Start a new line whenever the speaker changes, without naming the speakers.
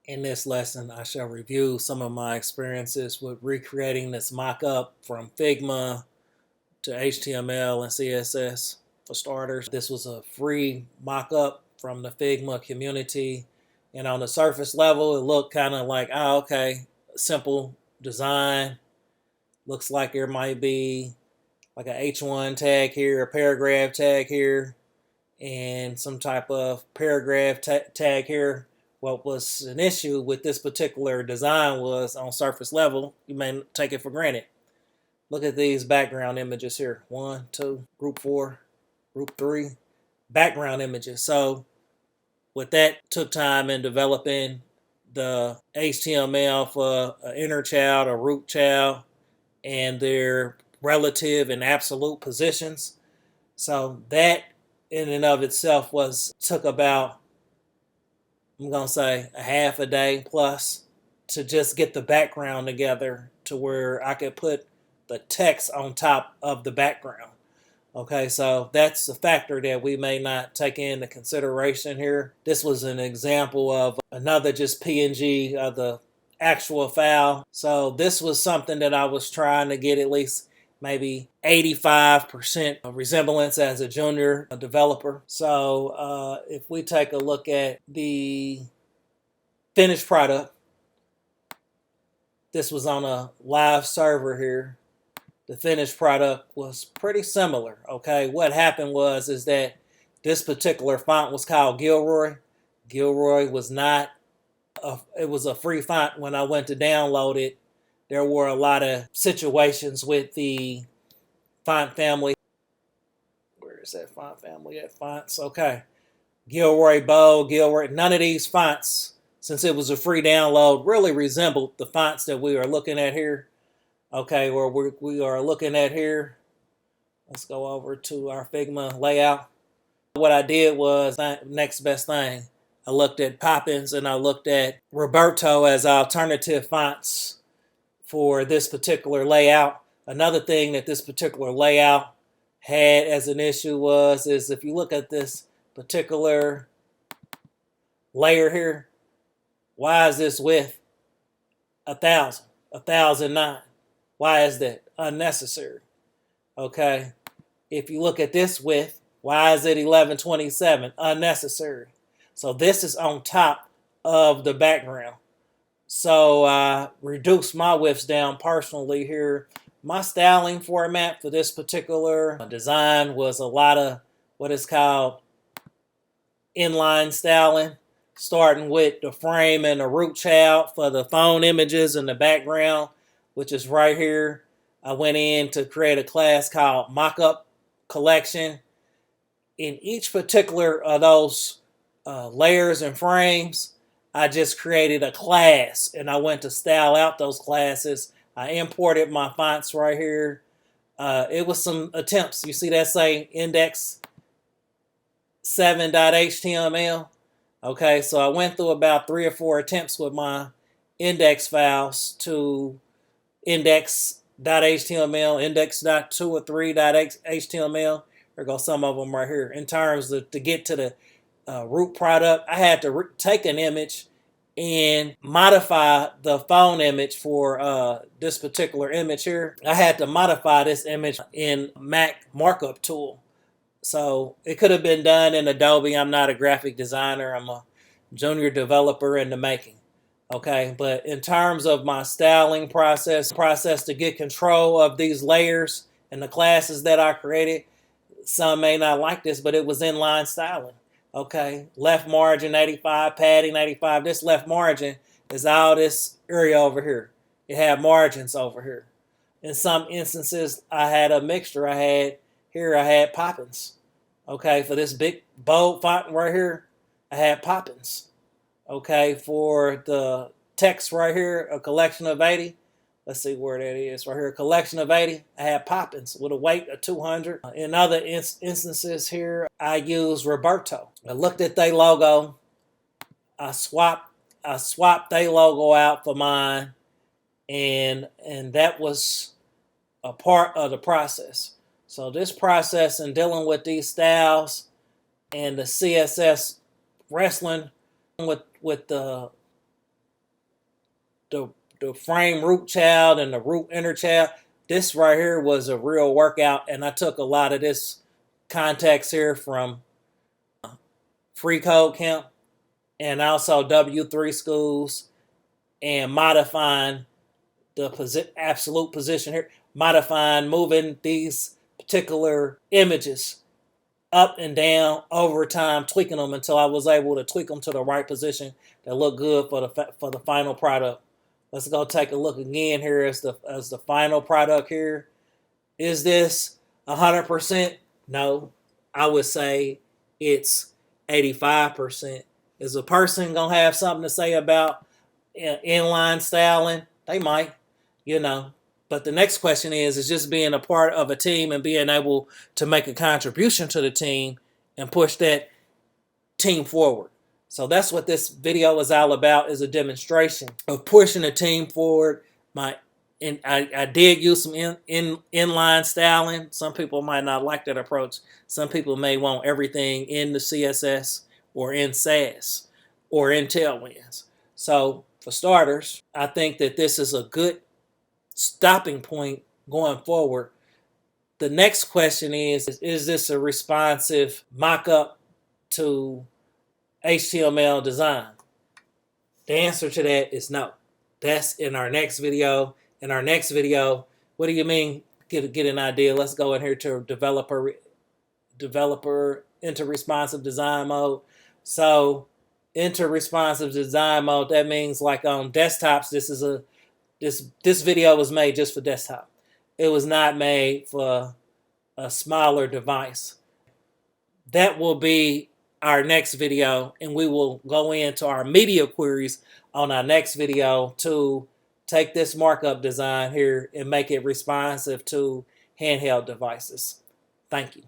In this lesson, I shall review some of my experiences with recreating this mock-up from Figma to HTML and CSS. For starters, this was a free mock-up from the Figma community, and on the surface level, it looked kind of like, oh, okay, simple design. Looks like there might be like a H1 tag here, a paragraph tag here, and some type of paragraph tag here. What was an issue with this particular design was on surface level, you may take it for granted. Look at these background images here. 1, 2, group 4, group 3, background images. So with that, took time in developing the HTML for an inner child, a root child, and their relative and absolute positions. So that in and of itself took about, I'm going to say, a half a day plus to just get the background together to where I could put the text on top of the background. Okay, so that's a factor that we may not take into consideration here. This was an example of another just PNG of the actual file. So this was something that I was trying to get at least maybe 85% resemblance as a junior developer. So if we take a look at the finished product, this was on a live server here. The finished product was pretty similar. Okay, what happened is that this particular font was called Gilroy. Gilroy was not it was a free font. When I went to download it, there were a lot of situations with the font family. Where is that font family at? Fonts. Okay. Gilroy Bold, Gilroy. None of these fonts, since it was a free download, really resembled the fonts that we are looking at here. Okay, where we are looking at here. Let's go over to our Figma layout. What I did was, next best thing, I looked at Poppins and I looked at Roberto as alternative fonts for this particular layout. Another thing that this particular layout had as an issue is if you look at this particular layer here, why is this width 1,000, 1,009? Why is that? Unnecessary. Okay. If you look at this width, why is it 1127? Unnecessary. So this is on top of the background. So I reduced my widths down personally here. My styling format for this particular design was a lot of what is called inline styling, starting with the frame and the root child for the phone images in the background, which is right here. I went in to create a class called Mockup collection. In each particular of those layers and frames, I just created a class and I went to style out those classes. I imported my fonts right here. It was some attempts. You see that say index 7.html? Okay, so I went through about 3 or 4 attempts with my index files to index.html, index.2 or 3.html. There go some of them right here. In terms of to get to the root product, I had to take an image and modify the phone image for this particular image here. I had to modify this image in Mac Markup tool. So it could have been done in Adobe. I'm not a graphic designer. I'm a junior developer in the making. Okay, but in terms of my styling process to get control of these layers and the classes that I created, some may not like this, but it was inline styling. Okay, left margin 85, padding 85. This left margin is all this area over here. It had margins over here. In some instances, I had a mixture. I had Poppins. Okay, for this big bold font right here, I had Poppins. Okay, for the text right here, a collection of 80. Let's see where that is. Right here, a collection of 80. I had Poppins with a weight of 200. In other instances here, I used Roberto. I looked at their logo. I swapped their logo out for mine, and that was a part of the process. So this process in dealing with these styles and the CSS wrestling with the the the frame root child and the root inner child. This right here was a real workout, and I took a lot of this context here from Free Code Camp and also W3 schools, and modifying the absolute position here, modifying, moving these particular images up and down over time, tweaking them until I was able to tweak them to the right position that look good for the final product. Let's go take a look again here as the final product here. Is this 100%? No, I would say it's 85%. Is a person gonna have something to say about inline styling? They might, you know. But the next question is just being a part of a team and being able to make a contribution to the team and push that team forward. So that's what this video is all about, is a demonstration of pushing a team forward. I did use some inline styling. Some people might not like that approach. Some people may want everything in the CSS or in SAS or in Tailwinds. So for starters, I think that this is a good stopping point going forward. The next question is this a responsive mock-up to HTML design? The answer to that is no. That's in our next video. In our next video, what do you mean get an idea? Let's go in here to developer into responsive design mode. So into responsive design mode, that means like on desktops, this video was made just for desktop. It was not made for a smaller device. That will be our next video, and we will go into our media queries on our next video to take this markup design here and make it responsive to handheld devices. Thank you.